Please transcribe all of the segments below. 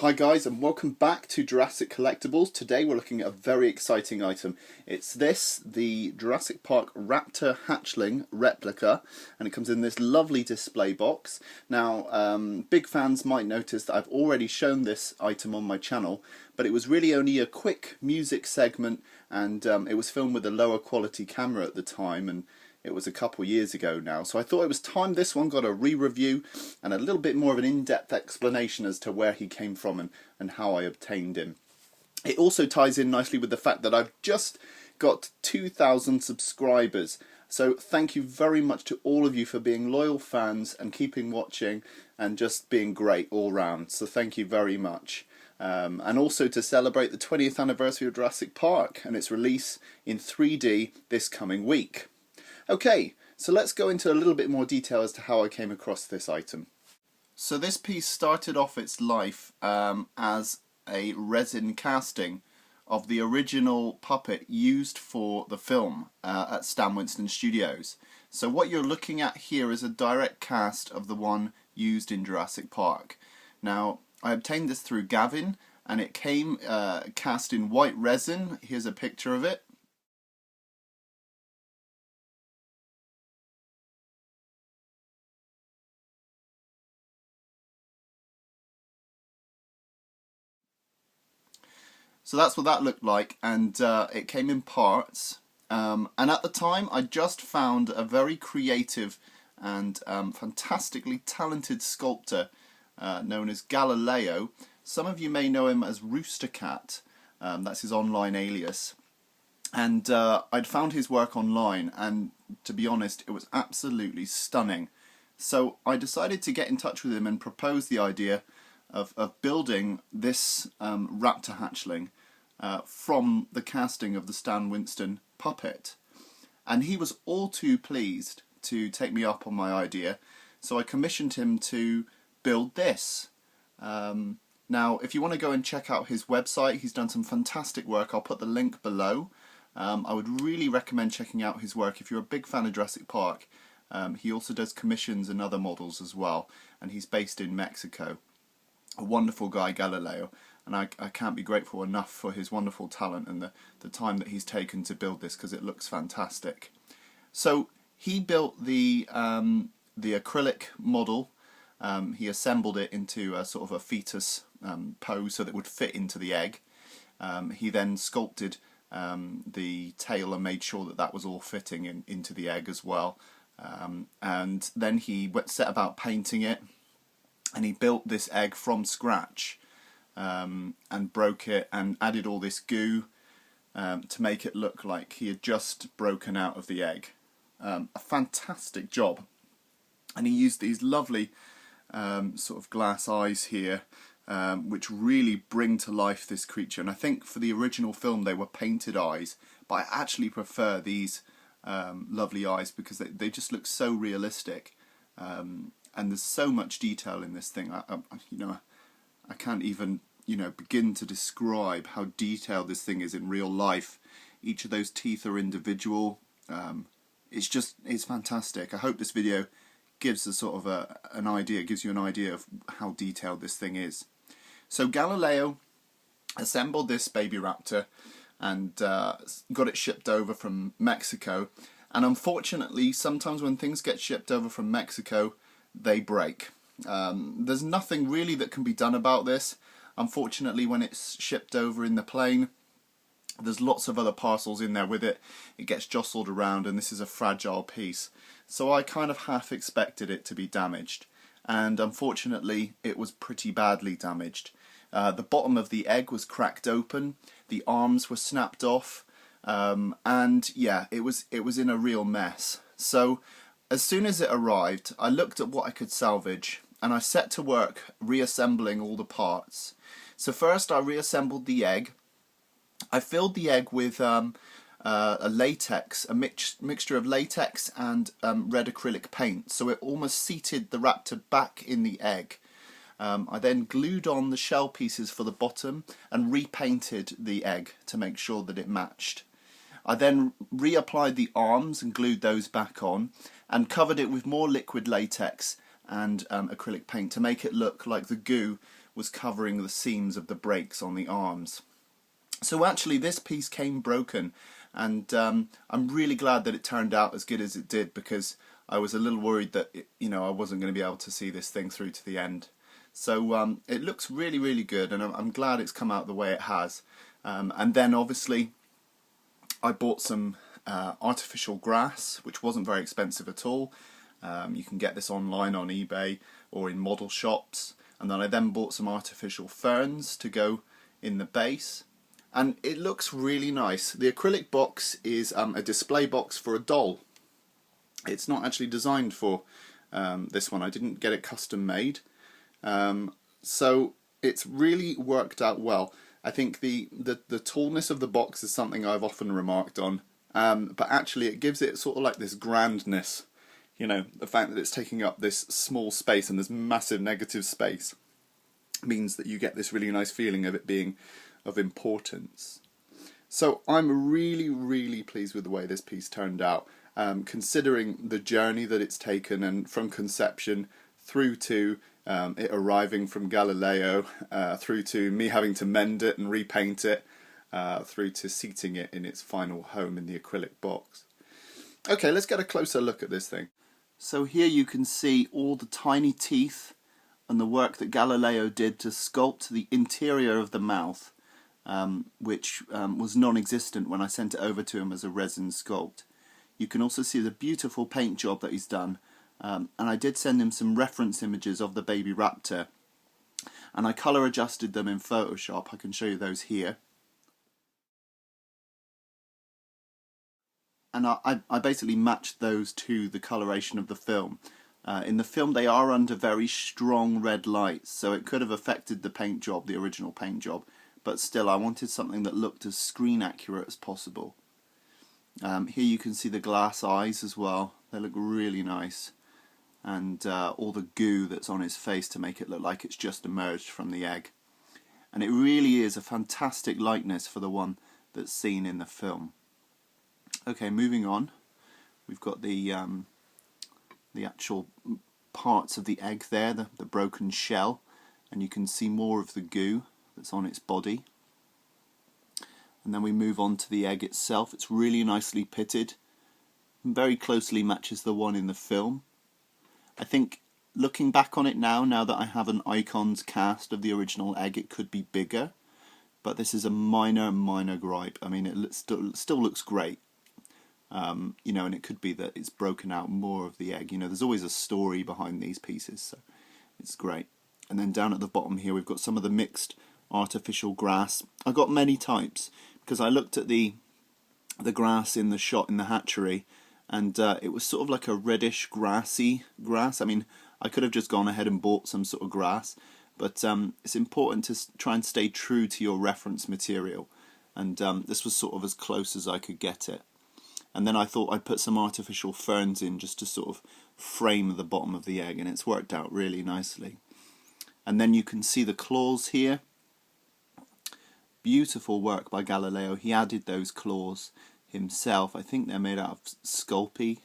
Hi guys, and welcome back to Jurassic Collectibles. Today we're looking at a very exciting item. It's the Jurassic Park Raptor Hatchling Replica, and it comes in this lovely display box. Now, big fans might notice that I've already shown this item on my channel, but it was really only a quick music segment, and it was filmed with a lower quality camera at the time, and it was a couple years ago now, so I thought it was time this one got a re-review and a little bit more of an in-depth explanation as to where he came from and how I obtained him. It also ties in nicely with the fact that I've just got 2,000 subscribers, so thank you very much to all of you for being loyal fans and keeping watching and just being great all round, so thank you very much. And also to celebrate the 20th anniversary of Jurassic Park and its release in 3D this coming week. Okay, so let's go into a little bit more detail as to how I came across this item. So this piece started off its life as a resin casting of the original puppet used for the film at Stan Winston Studios. So what you're looking at here is a direct cast of the one used in Jurassic Park. Now, I obtained this through Gavin, and it came cast in white resin. Here's a picture of it. So that's what that looked like, and it came in parts. And at the time, I just found a very creative and fantastically talented sculptor known as Galileo. Some of you may know him as Rooster Cat. That's his online alias. And I'd found his work online, and to be honest, it was absolutely stunning. So I decided to get in touch with him and propose the idea of building this Raptor Hatchling from the casting of the Stan Winston puppet. And he was all too pleased to take me up on my idea, so I commissioned him to build this. Now, if you want to go and check out his website, he's done some fantastic work. I'll put the link below. I would really recommend checking out his work if you're a big fan of Jurassic Park. He also does commissions and other models as well, and he's based in Mexico. A wonderful guy, Galileo, and I can't be grateful enough for his wonderful talent and the time that he's taken to build this, because it looks fantastic. So he built the acrylic model. He assembled it into a sort of a fetus pose so that it would fit into the egg. He then sculpted the tail and made sure that that was all fitting into the egg as well. And then he set about painting it. And he built this egg from scratch and broke it and added all this goo to make it look like he had just broken out of the egg. A fantastic job. And he used these lovely sort of glass eyes here, which really bring to life this creature. And I think for the original film they were painted eyes, but I actually prefer these lovely eyes because they just look so realistic. And there's so much detail in this thing. I can't even begin to describe how detailed this thing is in real life. Each of those teeth are individual. It's fantastic. I hope this video gives a sort of an idea, gives you an idea of how detailed this thing is. So Galileo assembled this baby raptor and got it shipped over from Mexico. And unfortunately, sometimes when things get shipped over from Mexico, they break. There's nothing really that can be done about this. Unfortunately, when it's shipped over in the plane, there's lots of other parcels in there with it. It gets jostled around, and this is a fragile piece. So I kind of half expected it to be damaged, and unfortunately it was pretty badly damaged. The bottom of the egg was cracked open, the arms were snapped off, and yeah, it was in a real mess. So as soon as it arrived, I looked at what I could salvage, and I set to work reassembling all the parts. So first I reassembled the egg. I filled the egg with a mixture of latex and red acrylic paint, so it almost seated the raptor back in the egg. I then glued on the shell pieces for the bottom and repainted the egg to make sure that it matched. I then reapplied the arms and glued those back on and covered it with more liquid latex and acrylic paint to make it look like the goo was covering the seams of the brakes on the arms. So actually this piece came broken, and I'm really glad that it turned out as good as it did, because I was a little worried that I wasn't going to be able to see this thing through to the end. So it looks really, really good, and I'm glad it's come out the way it has. And then obviously I bought some artificial grass, which wasn't very expensive at all. You can get this online on eBay or in model shops. And then I bought some artificial ferns to go in the base. And it looks really nice. The acrylic box is a display box for a doll. It's not actually designed for this one. I didn't get it custom made. So it's really worked out well. I think the tallness of the box is something I've often remarked on. But actually it gives it sort of like this grandness. The fact that it's taking up this small space and this massive negative space means that you get this really nice feeling of it being of importance. So I'm really, really pleased with the way this piece turned out, considering the journey that it's taken, and from conception through to it arriving from Galileo, through to me having to mend it and repaint it, through to seating it in its final home in the acrylic box. Okay, let's get a closer look at this thing. So here you can see all the tiny teeth and the work that Galileo did to sculpt the interior of the mouth, which was non-existent when I sent it over to him as a resin sculpt. You can also see the beautiful paint job that he's done, and I did send him some reference images of the baby raptor, and I colour adjusted them in Photoshop. I can show you those here. And I basically matched those to the coloration of the film. In the film they are under very strong red lights, so it could have affected the paint job, the original paint job, but still I wanted something that looked as screen accurate as possible. Here you can see the glass eyes as well. They look really nice, and all the goo that's on his face to make it look like it's just emerged from the egg. And it really is a fantastic likeness for the one that's seen in the film. Okay, moving on, we've got the actual parts of the egg there, the broken shell, and you can see more of the goo that's on its body. And then we move on to the egg itself. It's really nicely pitted and very closely matches the one in the film. I think looking back on it now that I have an Icons cast of the original egg, it could be bigger, but this is a minor gripe. I mean, it still looks great. And it could be that it's broken out more of the egg. There's always a story behind these pieces, so it's great. And then down at the bottom here we've got some of the mixed artificial grass. I got many types because I looked at the grass in the shot in the hatchery, and it was sort of like a reddish grassy grass. I mean, I could have just gone ahead and bought some sort of grass, but it's important to try and stay true to your reference material, and this was sort of as close as I could get it. And then I thought I'd put some artificial ferns in just to sort of frame the bottom of the egg, and it's worked out really nicely. And then you can see the claws here. Beautiful work by Galileo. He added those claws himself. I think they're made out of Sculpey.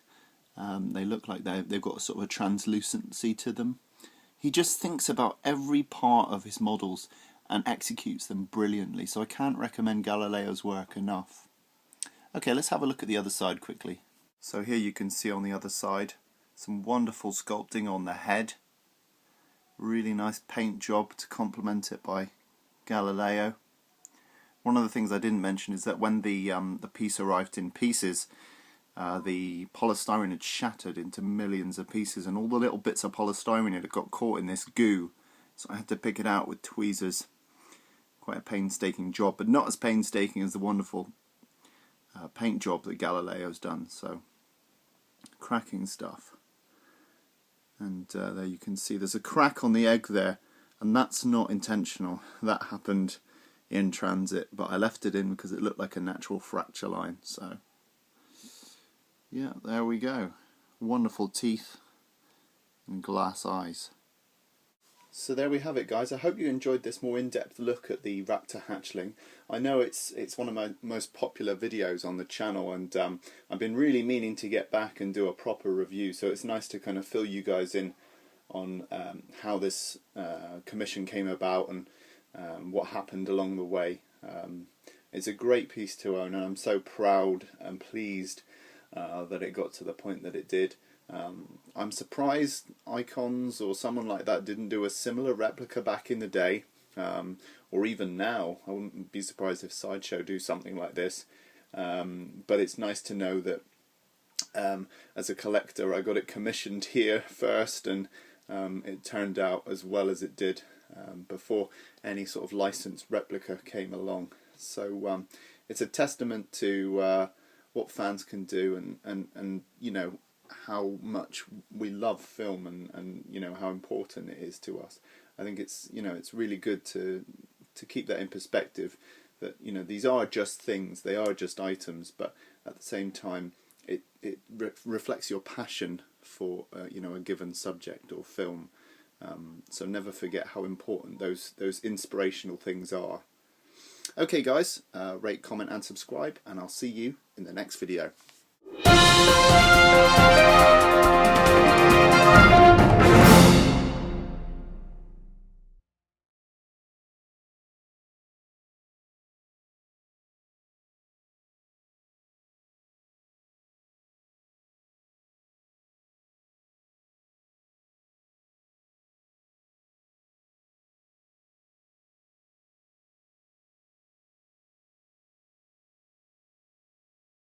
They look like they've got sort of a translucency to them. He just thinks about every part of his models and executes them brilliantly. So I can't recommend Galileo's work enough. Okay, let's have a look at the other side quickly. So here you can see on the other side some wonderful sculpting on the head. Really nice paint job to complement it by Galileo. One of the things I didn't mention is that when the piece arrived in pieces, the polystyrene had shattered into millions of pieces, and all the little bits of polystyrene had got caught in this goo. So I had to pick it out with tweezers. Quite a painstaking job, but not as painstaking as the wonderful paint job that Galileo's done. So cracking stuff. And there you can see there's a crack on the egg there, and that's not intentional. That happened in transit, but I left it in because it looked like a natural fracture line. So yeah, there we go. Wonderful teeth and glass eyes. So there we have it, guys. I hope you enjoyed this more in-depth look at the Raptor Hatchling. I know it's one of my most popular videos on the channel, and I've been really meaning to get back and do a proper review, so it's nice to kind of fill you guys in on how this commission came about and what happened along the way. It's a great piece to own, and I'm so proud and pleased that it got to the point that it did. I'm surprised Icons or someone like that didn't do a similar replica back in the day, or even now. I wouldn't be surprised if Sideshow do something like this. But it's nice to know that as a collector I got it commissioned here first, and it turned out as well as it did before any sort of licensed replica came along. So it's a testament to what fans can do, and you know, how much we love film, and you know how important it is to us. I think it's, you know, it's really good to keep that in perspective, that, you know, these are just things, they are just items, but at the same time it reflects your passion for you know, a given subject or film. So never forget how important those inspirational things are. Okay guys, rate, comment and subscribe, and I'll see you in the next video.